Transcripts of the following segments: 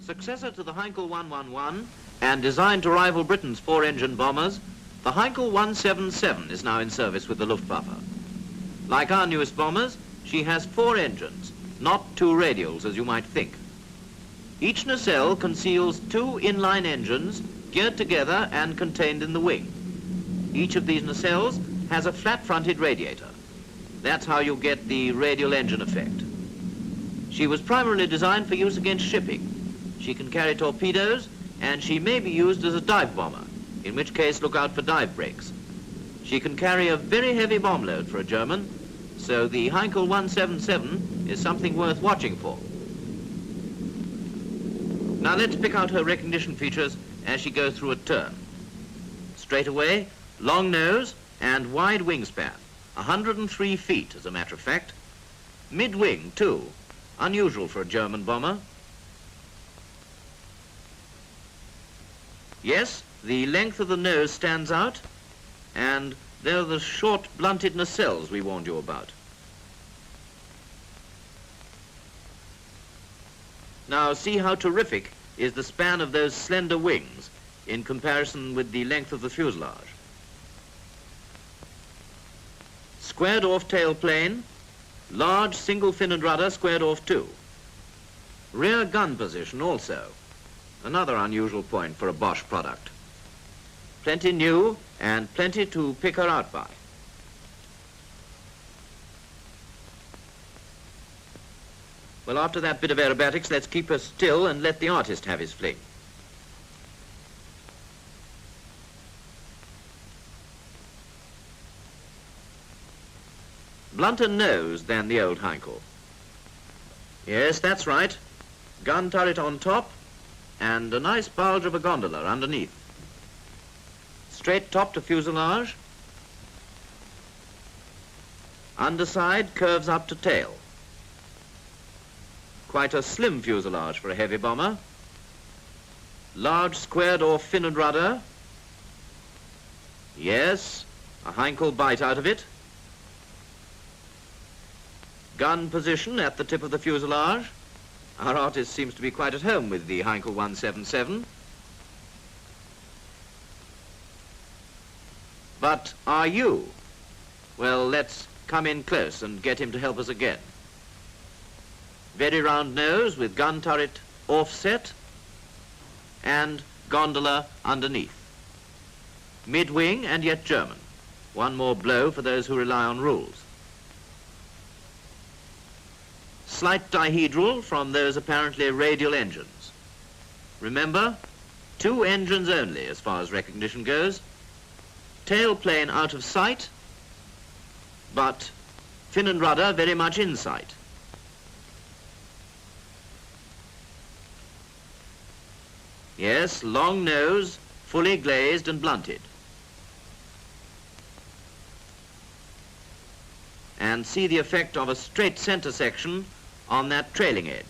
Successor to the Heinkel 111 and designed to rival Britain's four-engine bombers, the Heinkel 177 is now in service with the Luftwaffe. Like our newest bombers, she has four engines, not two radials as you might think. Each nacelle conceals two inline engines geared together and contained in the wing. Each of these nacelles has a flat-fronted radiator. That's how you get the radial engine effect. She was primarily designed for use against shipping. She can carry torpedoes, and she may be used as a dive bomber, in which case look out for dive breaks. She can carry a very heavy bomb load for a German, so the Heinkel 177 is something worth watching for. Now let's pick out her recognition features as she goes through a turn. Straight away, long nose and wide wingspan, 103 feet as a matter of fact. Mid-wing too, unusual for a German bomber. Yes, the length of the nose stands out, and there are the short, blunted nacelles we warned you about. Now see how terrific is the span of those slender wings in comparison with the length of the fuselage. Squared off tail plane, large single fin and rudder squared off too. Rear gun position also. Another unusual point for a Bosch product. Plenty new and plenty to pick her out by. Well, after that bit of aerobatics, let's keep her still and let the artist have his fling. Blunter nose than the old Heinkel. Yes, that's right. Gun turret on top, and a nice bulge of a gondola underneath. Straight top to fuselage. Underside curves up to tail. Quite a slim fuselage for a heavy bomber. Large squared off fin and rudder. Yes, a Heinkel bite out of it. Gun position at the tip of the fuselage. Our artist seems to be quite at home with the Heinkel 177. But are you? Well, let's come in close and get him to help us again. Very round nose with gun turret offset and gondola underneath. Mid-wing and yet German. One more blow for those who rely on rules. Slight dihedral from those apparently radial engines. Remember, two engines only as far as recognition goes. Tail plane out of sight, but fin and rudder very much in sight. Yes, long nose, fully glazed and blunted. And see the effect of a straight center section on that trailing edge.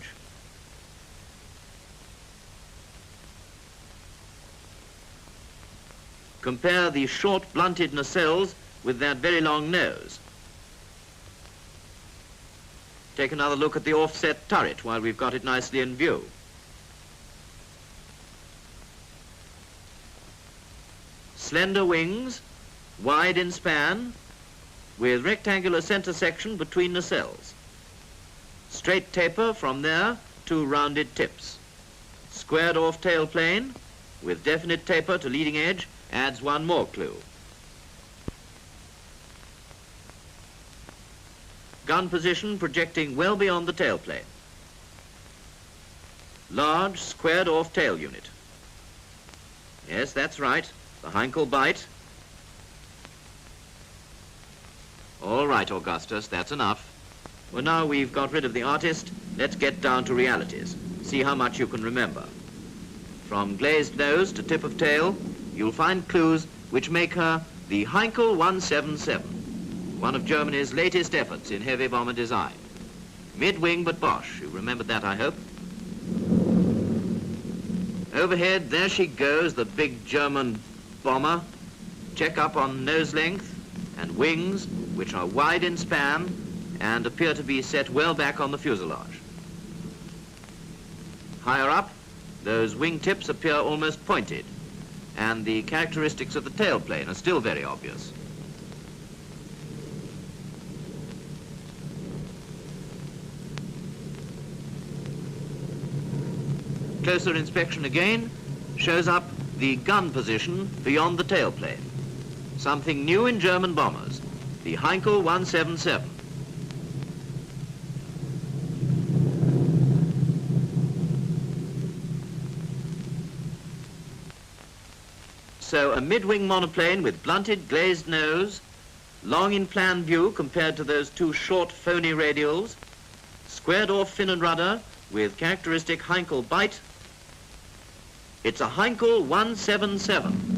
Compare the short blunted nacelles with that very long nose. Take another look at the offset turret while we've got it nicely in view. Slender wings, wide in span, with rectangular center section between nacelles. Straight taper from there to rounded tips. Squared off tail plane with definite taper to leading edge adds one more clue. Gun position projecting well beyond the tail plane. Large squared off tail unit. Yes, that's right, the Heinkel bite. All right, Augustus, that's enough. Well, now we've got rid of the artist, let's get down to realities. See how much you can remember. From glazed nose to tip of tail, you'll find clues which make her the Heinkel 177, one of Germany's latest efforts in heavy bomber design. Mid-wing but Bosch, you remembered that, I hope. Overhead, there she goes, the big German bomber. Check up on nose length and wings, which are wide in span and appear to be set well back on the fuselage. Higher up, Those wingtips appear almost pointed, and the characteristics of the tailplane are still very obvious. Closer inspection again shows up the gun position beyond the tailplane. Something new in German bombers, the Heinkel 177. So a mid-wing monoplane with blunted glazed nose, long in plan view compared to those two short phony radials, squared off fin and rudder with characteristic Heinkel bite. It's a Heinkel 177.